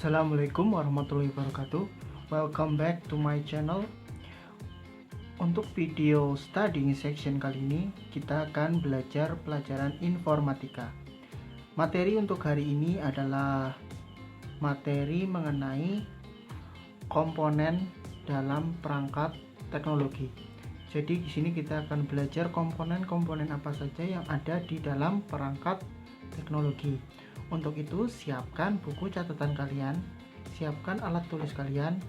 Assalamualaikum warahmatullahi wabarakatuh. Welcome back to my channel. Untuk video studying section kali ini kita akan belajar pelajaran informatika. Materi untuk hari ini adalah materi mengenai komponen dalam perangkat teknologi. Jadi di sini kita akan belajar komponen-komponen apa saja yang ada di dalam perangkat teknologi. Untuk itu, siapkan buku catatan kalian, siapkan alat tulis kalian,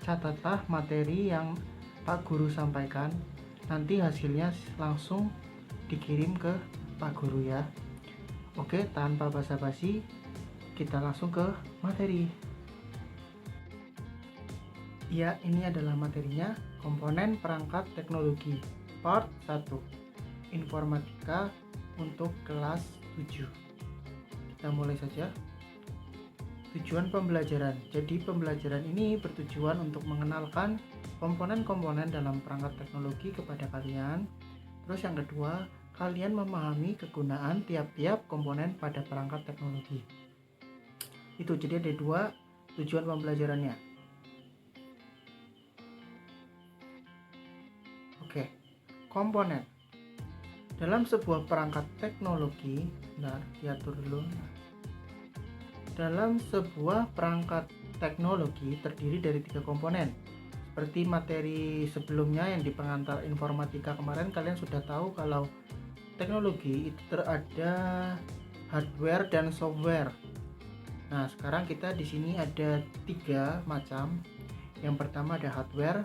catatlah materi yang Pak Guru sampaikan. Nanti hasilnya langsung dikirim ke Pak Guru ya. Oke, tanpa basa-basi, kita langsung ke materi. Ya, ini adalah materinya, komponen perangkat teknologi, part 1, informatika untuk kelas 7. Kita mulai saja. Tujuan pembelajaran. Jadi pembelajaran ini bertujuan untuk mengenalkan komponen-komponen dalam perangkat teknologi kepada kalian. Terus yang kedua, kalian memahami kegunaan tiap-tiap komponen pada perangkat teknologi. Itu jadi ada dua tujuan pembelajarannya. Oke, komponen. Dalam sebuah perangkat teknologi, diatur dulu. Dalam sebuah perangkat teknologi terdiri dari 3 komponen. Seperti materi sebelumnya yang di pengantar informatika kemarin, kalian sudah tahu kalau teknologi itu ada hardware dan software. Nah, sekarang kita di sini ada 3 macam. Yang pertama ada hardware,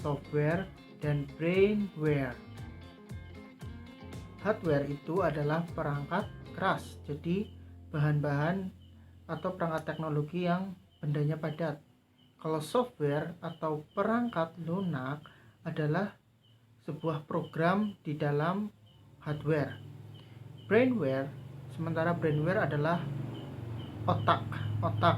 software, dan brainware. Hardware itu adalah perangkat keras, jadi bahan-bahan atau perangkat teknologi yang bendanya padat. Kalau software atau perangkat lunak adalah sebuah program di dalam hardware. Sementara brainware adalah otak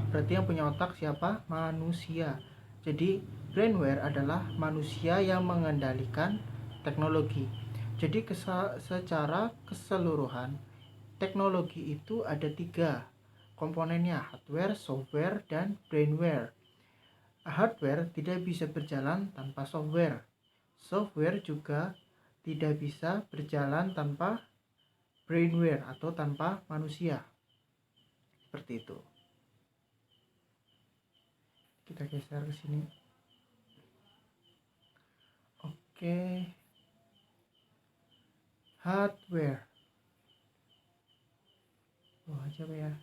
berarti yang punya otak siapa? Manusia. Jadi brainware adalah manusia yang mengendalikan teknologi. Jadi secara keseluruhan teknologi itu ada 3 komponennya, hardware, software, dan brainware. Hardware tidak bisa berjalan tanpa software. Software juga tidak bisa berjalan tanpa brainware atau tanpa manusia. Seperti itu. Kita geser ke sini. Oke. Hardware. Aja ya.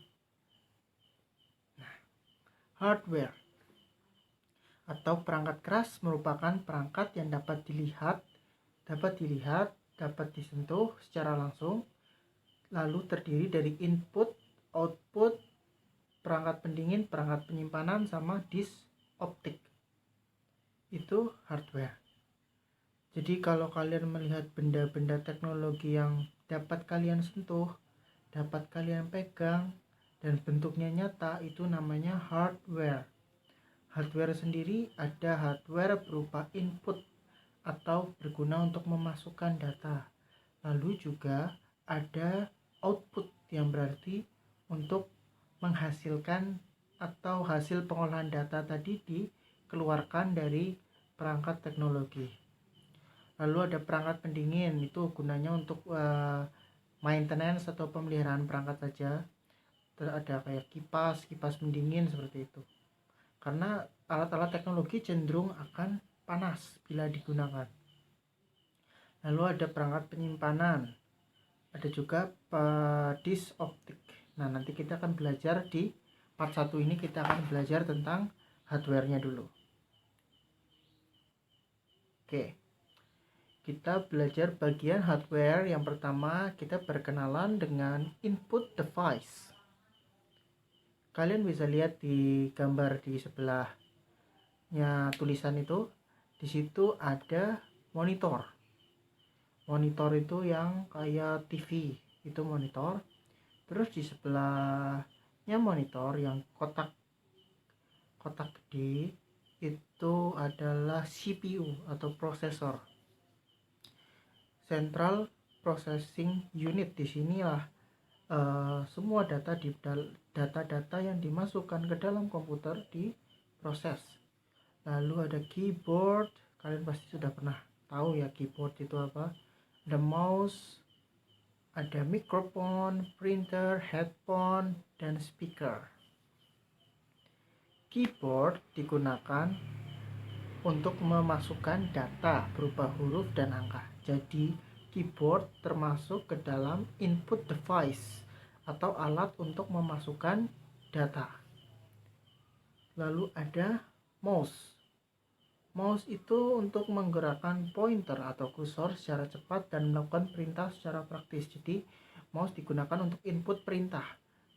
Hardware atau perangkat keras merupakan perangkat yang dapat dilihat, dapat disentuh secara langsung, lalu terdiri dari input, output, perangkat pendingin, perangkat penyimpanan, sama disk optik. Itu hardware. Jadi kalau kalian melihat benda-benda teknologi yang dapat kalian sentuh, dapat kalian pegang, dan bentuknya nyata, itu namanya hardware. Hardware sendiri ada hardware berupa input atau berguna untuk memasukkan data. Lalu juga ada output yang berarti untuk menghasilkan atau hasil pengolahan data tadi dikeluarkan dari perangkat teknologi. Lalu ada perangkat pendingin, itu gunanya untuk maintenance atau pemeliharaan perangkat saja. Ada kayak kipas pendingin seperti itu. Karena alat-alat teknologi cenderung akan panas bila digunakan. Lalu ada perangkat penyimpanan. Ada juga disk optik. Nah, nanti kita akan belajar di part 1 ini, kita akan belajar tentang hardware-nya dulu. Oke. Kita belajar bagian hardware. Yang pertama, kita berkenalan dengan input device. Kalian bisa lihat di gambar di sebelahnya tulisan itu, di situ ada monitor. Monitor itu yang kayak TV, itu monitor. Terus di sebelahnya monitor yang kotak gede itu adalah CPU atau prosesor. Central Processing Unit. Di sinilah semua data-data yang dimasukkan ke dalam komputer diproses. Lalu ada keyboard, kalian pasti sudah pernah tahu ya keyboard itu apa. Ada mouse, ada mikrofon, printer, headphone, dan speaker. Keyboard digunakan untuk memasukkan data berupa huruf dan angka. Jadi keyboard termasuk ke dalam input device atau alat untuk memasukkan data. Lalu ada mouse. Mouse itu untuk menggerakkan pointer atau kursor secara cepat dan melakukan perintah secara praktis. Jadi mouse digunakan untuk input perintah.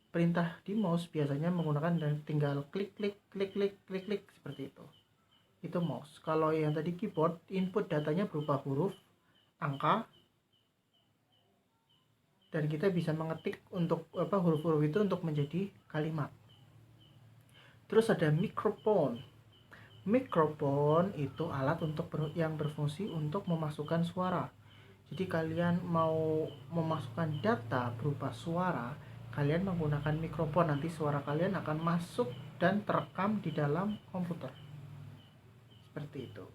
Perintah di mouse biasanya menggunakan dan tinggal klik klik klik klik klik klik seperti itu. Itu mouse. Kalau yang tadi keyboard, input datanya berupa huruf, angka, dan kita bisa mengetik untuk huruf-huruf itu untuk menjadi kalimat. Terus ada mikrofon. Mikrofon itu alat yang berfungsi untuk memasukkan suara. Jadi kalian mau memasukkan data berupa suara, kalian menggunakan mikrofon, nanti suara kalian akan masuk dan terekam di dalam komputer. Seperti itu.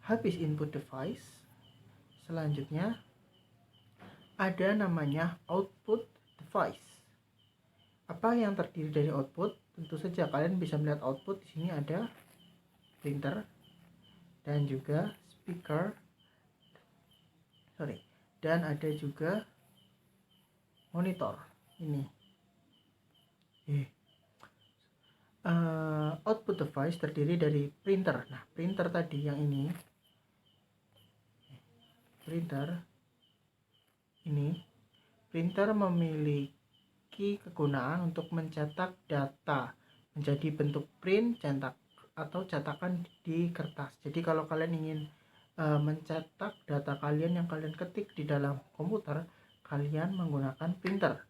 Habis input device, selanjutnya ada namanya output device. Apa yang terdiri dari output? Tentu saja kalian bisa melihat output di sini ada printer dan juga speaker. Dan ada juga monitor. Ini. Output device terdiri dari printer. Nah, printer tadi yang ini. Printer memiliki kegunaan untuk mencetak data menjadi bentuk print, cetak atau cetakan di kertas. Jadi kalau kalian ingin mencetak data kalian yang kalian ketik di dalam komputer, kalian menggunakan printer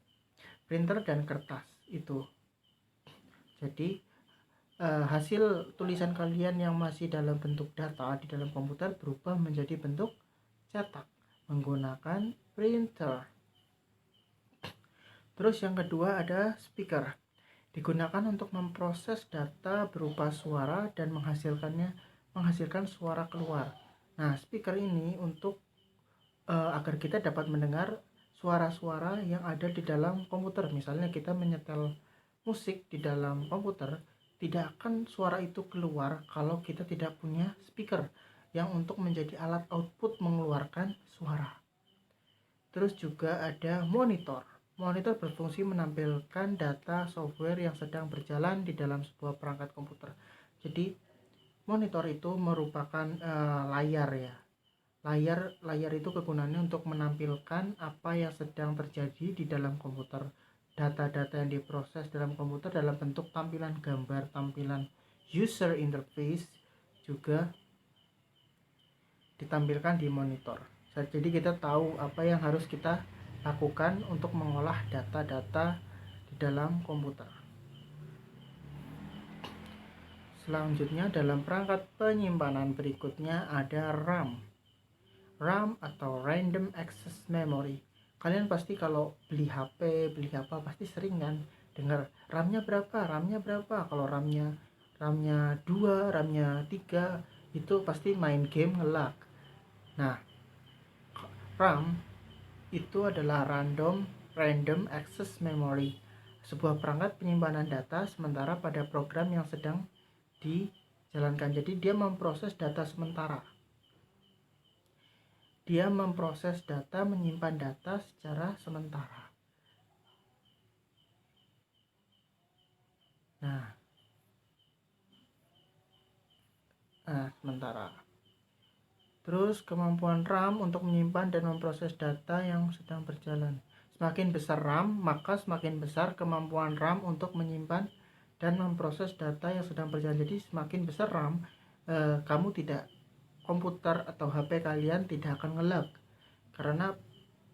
dan kertas itu. Jadi hasil tulisan kalian yang masih dalam bentuk data di dalam komputer berubah menjadi bentuk cetak menggunakan printer. Terus yang kedua ada speaker. Digunakan untuk memproses data berupa suara dan menghasilkan suara keluar. Nah, speaker ini untuk agar kita dapat mendengar suara-suara yang ada di dalam komputer. Misalnya kita menyetel musik di dalam komputer, tidak akan suara itu keluar kalau kita tidak punya speaker yang untuk menjadi alat output mengeluarkan suara. Terus juga ada monitor. Monitor berfungsi menampilkan data software yang sedang berjalan di dalam sebuah perangkat komputer. Jadi monitor itu merupakan layar ya. Layar itu kegunaannya untuk menampilkan apa yang sedang terjadi di dalam komputer. Data-data yang diproses dalam komputer dalam bentuk tampilan gambar, tampilan user interface juga ditampilkan di monitor. Jadi kita tahu apa yang harus kita lakukan untuk mengolah data-data di dalam komputer. Selanjutnya dalam perangkat penyimpanan berikutnya ada RAM. RAM atau Random Access Memory. Kalian pasti kalau beli HP, beli apa pasti sering kan dengar RAM-nya berapa? Kalau RAM-nya 2, RAM-nya 3 itu pasti main game nge-lag. Nah, RAM itu adalah Random Access Memory, sebuah perangkat penyimpanan data sementara pada program yang sedang dijalankan. Jadi dia memproses data sementara. Dia memproses data, menyimpan data secara sementara. Sementara. Terus kemampuan RAM untuk menyimpan dan memproses data yang sedang berjalan. Semakin besar RAM, maka semakin besar kemampuan RAM untuk menyimpan dan memproses data yang sedang berjalan. Jadi semakin besar RAM, komputer atau HP kalian tidak akan nge-lag karena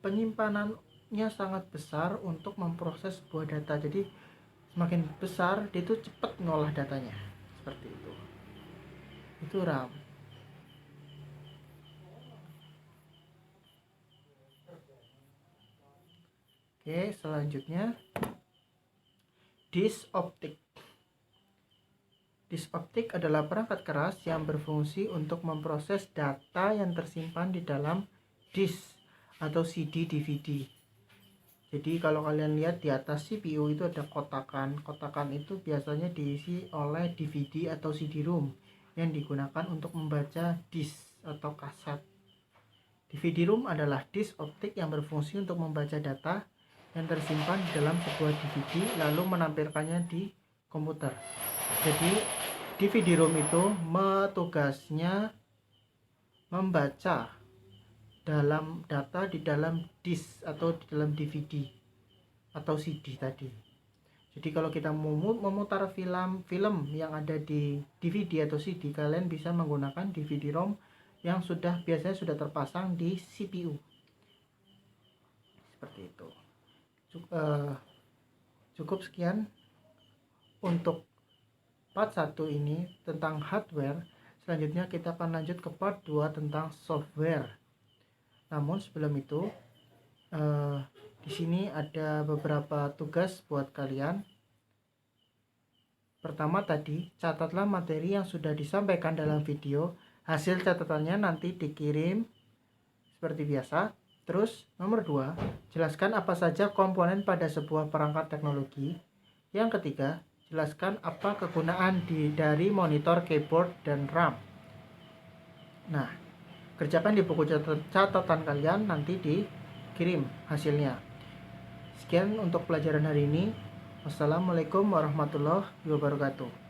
penyimpanannya sangat besar untuk memproses sebuah data. Jadi semakin besar dia itu cepat ngolah datanya. Seperti itu. Itu RAM. Oke, selanjutnya disk optik. Disk optik adalah perangkat keras yang berfungsi untuk memproses data yang tersimpan di dalam disk atau CD DVD. Jadi kalau kalian lihat di atas CPU itu ada kotakan. Kotakan itu biasanya diisi oleh DVD atau CD-ROM yang digunakan untuk membaca disk atau kaset. DVD-ROM adalah disk optik yang berfungsi untuk membaca data yang tersimpan di dalam sebuah DVD lalu menampilkannya di komputer. Jadi DVD-ROM itu tugasnya membaca dalam data di dalam disk atau di dalam DVD atau CD tadi. Jadi kalau kita memutar film yang ada di DVD atau CD, kalian bisa menggunakan DVD-ROM yang biasanya sudah terpasang di CPU. Seperti itu. Cukup sekian untuk part 1 ini tentang hardware. Selanjutnya kita akan lanjut ke part 2 tentang software. Namun sebelum itu, di sini ada beberapa tugas buat kalian. Pertama tadi, catatlah materi yang sudah disampaikan dalam video. Hasil catatannya nanti dikirim seperti biasa. Terus nomor 2, jelaskan apa saja komponen pada sebuah perangkat teknologi. Yang ketiga, jelaskan apa kegunaan dari monitor, keyboard, dan RAM. Nah, kerjakan di buku catatan kalian, nanti dikirim hasilnya. Sekian untuk pelajaran hari ini. Wassalamualaikum warahmatullahi wabarakatuh.